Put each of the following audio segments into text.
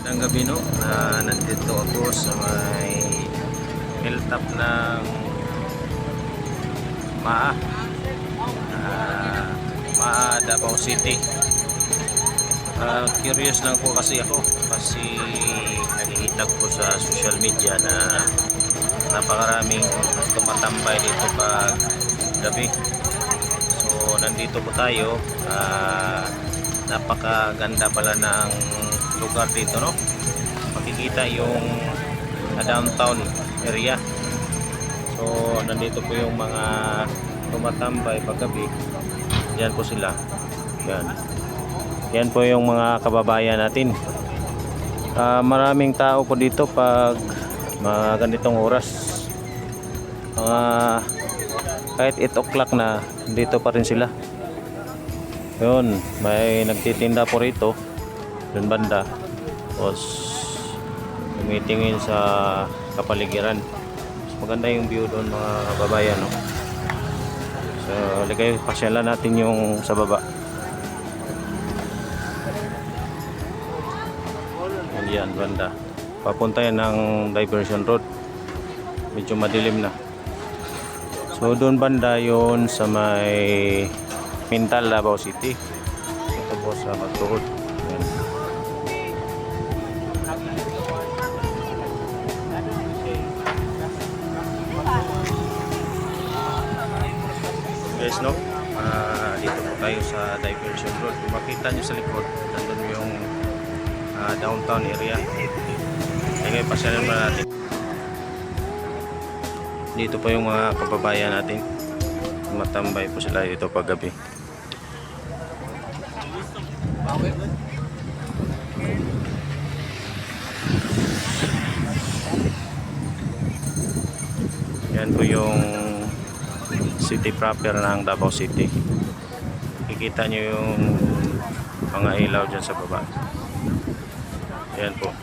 Ng gabi no, nandito ako sa may hilltop ng Maa, Maa, Davao City. Curious lang po kasi ako kasi nakikita ko sa social media na napakaraming tumatambay dito pag gabi. So nandito po tayo, napakaganda pala ng lugar dito no. Makikita yung downtown area. So nandito po yung mga tumatambay paggabi. Yan po sila. Yan po yung mga kababayan natin. Maraming tao po dito pag mga ganitong oras. Kahit 8 o'clock na, dito pa rin sila. Yun, may nagtitinda po rito doon banda. Tapos tumitingin sa kapaligiran. Mas maganda yung view doon mga kababayan no? So ligay pasyalan natin yung sa baba. Yan banda, papunta yan ng diversion road, medyo madilim na. So doon banda yon sa may Mintal, Davao City. Ito po sa magtuhod. Yan. Guys no, dito po tayo sa diversion road. Kung makita nyo sa likod, nandun yung downtown area. Kaya pasyalan mo natin. Dito po yung mga kababayan natin. Matambay po sila dito pag gabi. Yan po yung city proper ng Davao City. Kikita nyo yung mga ilaw dyan sa baba. Yan po.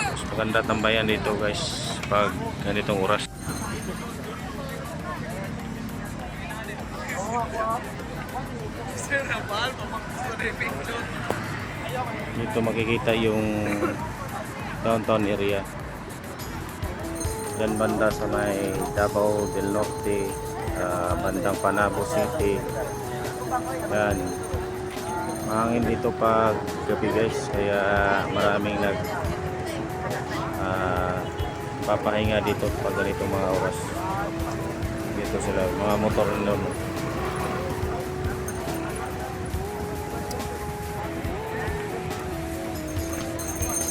Mas maganda tambayan dito guys pag ganitong oras. Dito makikita yung downtown area. Yan banda sa may Davao del Norte, bandang Panabo City. Yan. Mahangin dito pag gabi guys, kaya maraming papahinga dito pag ganitong mga oras. Dito sila, mga motor nun.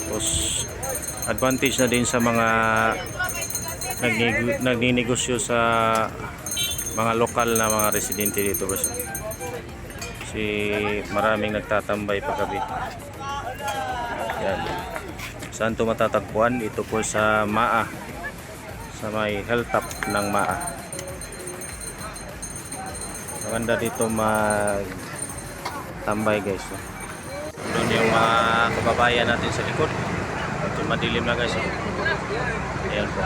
Tapos advantage na din sa mga nagninegosyo sa mga lokal na mga residente dito guys. Kasi maraming nagtatambay paggabi. Yan. Saan ito matatagpuan? Ito po sa Maa, sa may hilltop ng Maa. Maganda dito magtambay guys. Doon yung mga kababayan natin sa likod. Ito madilim na guys. Ayan po.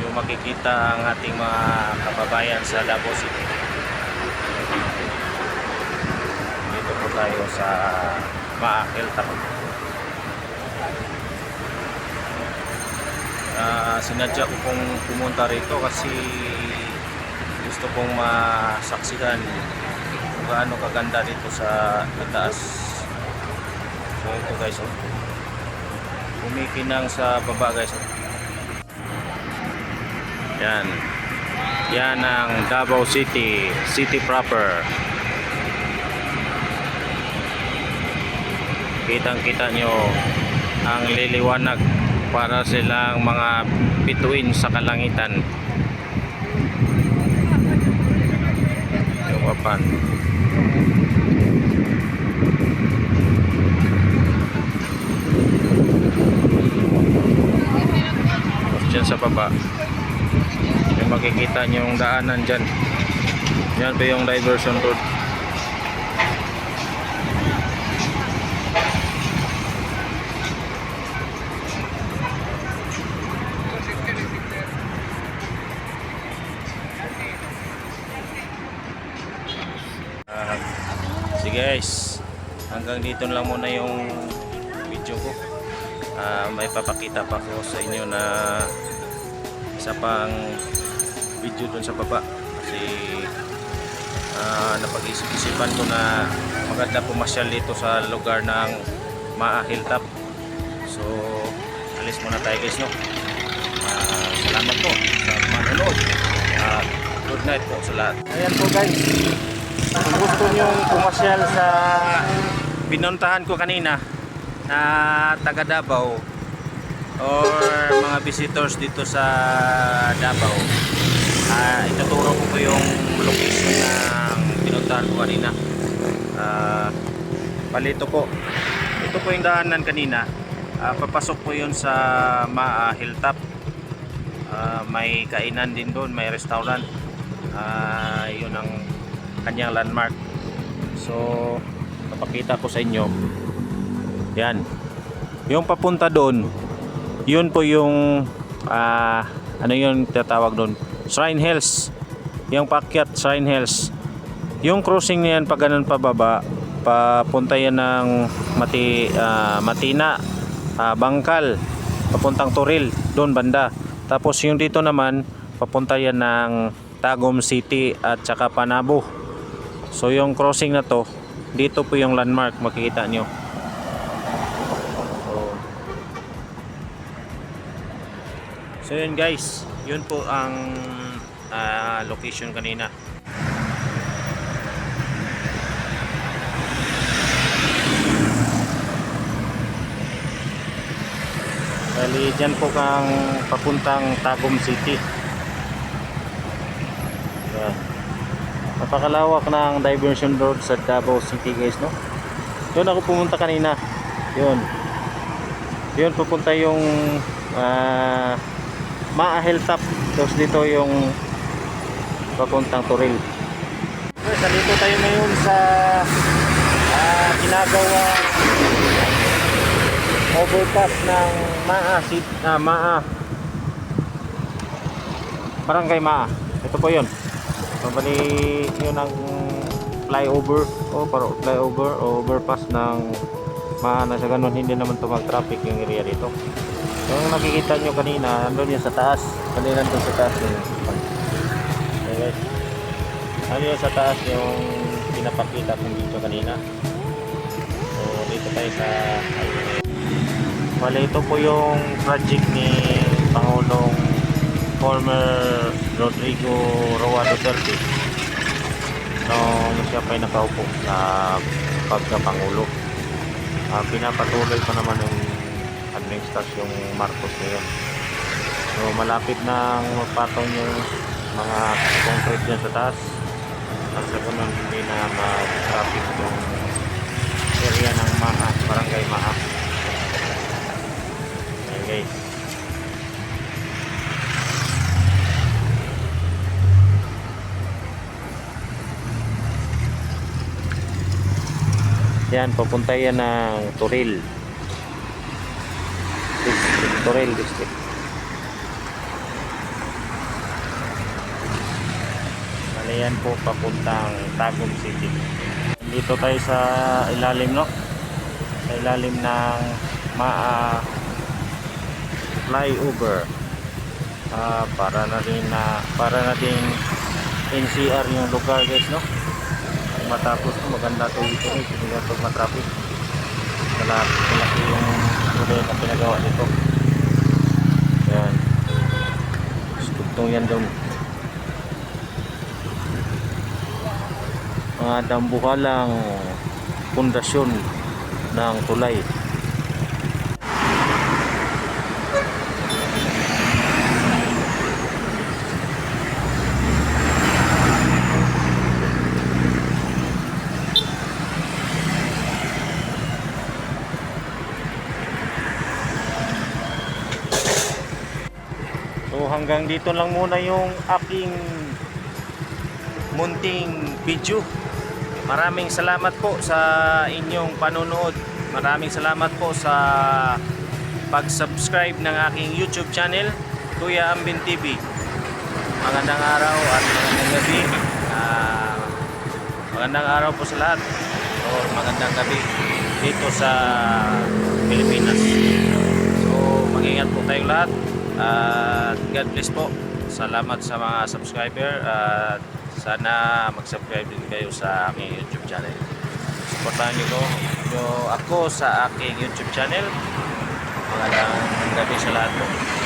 Yung makikita ang ating mga kababayan sa Davao City. Dito po tayo sa Maa hilltop. Sinadya ko pong pumunta rito kasi gusto kong masaksihan kung gaano kaganda dito sa itaas. So ito guys, kumikinang sa baba guys. Yan. Yan ang Davao City, city proper. Kitang-kita nyo ang liliwanag para silang mga bituin sa kalangitan. Yung papan. Diyan sa baba yung makikita nyo yung daanan dyan. Yan pa yung diversion road. Sige, guys, hanggang dito lang muna yung video ko. May papakita pa ko sa inyo na isa pang video dun sa baba kasi napag-isip-isipan ko na maganda pumasyal dito sa lugar ng Maa Hilltop. So alis muna tayo guys, no? Salamat po sa manonood. Good night po sa lahat. Ayan po guys, kung gusto nyo pumasyal sa pinuntahan ko kanina na taga Davao or mga visitors dito sa Davao, ituturo ko yung location ng pinuntahan ko kanina. Palito po, ito po yung daanan kanina. Papasok po yun sa Maa Hilltop. May kainan din doon, may restaurant. Yun ang kanyang landmark. So papakita ko sa inyo. Yan, yung papunta doon, yun po yung ano yun tatawag doon, Shrine Hills. Yung paakyat Shrine Hills. Yung crossing niyan pag ganun pababa, papunta yan ng Matina, Bangkal, papuntang Toril, doon banda. Tapos yung dito naman, papunta yan ng Tagum City at saka Panabo. So yung crossing na to, dito po yung landmark, makikita nyo. So yun guys, yun po ang location kanina. Bali dyan po kang papuntang Tagum City. Yan. Napakalawak ng diversion road sa Davao City guys, no? Doon ako pumunta kanina. Yun pupunta yung Maa Hilltop. Tapos dito yung papuntang Toril. So, dito tayo ngayon sa ginagawa overpass ng Maa Barangay Maa. Ito po yun. So, bali yun ang flyover flyover o overpass ng Maa na sa ganun hindi naman ito mag-traffic yung area dito. Yung nakikita nyo kanina, nandun yun sa taas. Kanina nandun sa taas yun. Okay guys, nandun sa taas yung pinapakita kong dito kanina. So dito tayo sa highway. Wala, ito po yung project ni Pangulong former Rodrigo Roa Duterte nung siya pa nakaupo sa pagkapangulo. Pinapatuloy pa naman yung administrasyong Marcos ngayon. So malapit nang magpatong yung mga concrete dyan sa taas at sa ganun hindi na mag-traffic yung area ng Maa, Barangay Maa. Ayan guys, yan, papunta yan ng Toril District. Yan po papuntang Tagum City. Dito tayo sa ilalim, no? Sa ilalim ng Maa flyover. Para na din NCR yung lugar guys, no? Matapos maganda to dito, hindi na to matraffic. Malaki yung tuloy na pinagawa dito. Yan, stugtong yan doon. Mga dambuhalang pundasyon ng tulay. So hanggang dito lang muna yung aking munting video. Maraming salamat po sa inyong panonood. Maraming salamat po sa pag-subscribe ng aking YouTube channel, Kuya Ambin TV. Magandang araw at magandang gabi. Magandang araw po sa lahat. So or magandang gabi dito sa Pilipinas. So mag-ingat po tayong lahat at God bless po. Salamat sa mga subscriber at sana mag-subscribe din kayo sa aking YouTube channel. Supportahan niyo ako sa aking YouTube channel. Magandang gabi sa lahat po.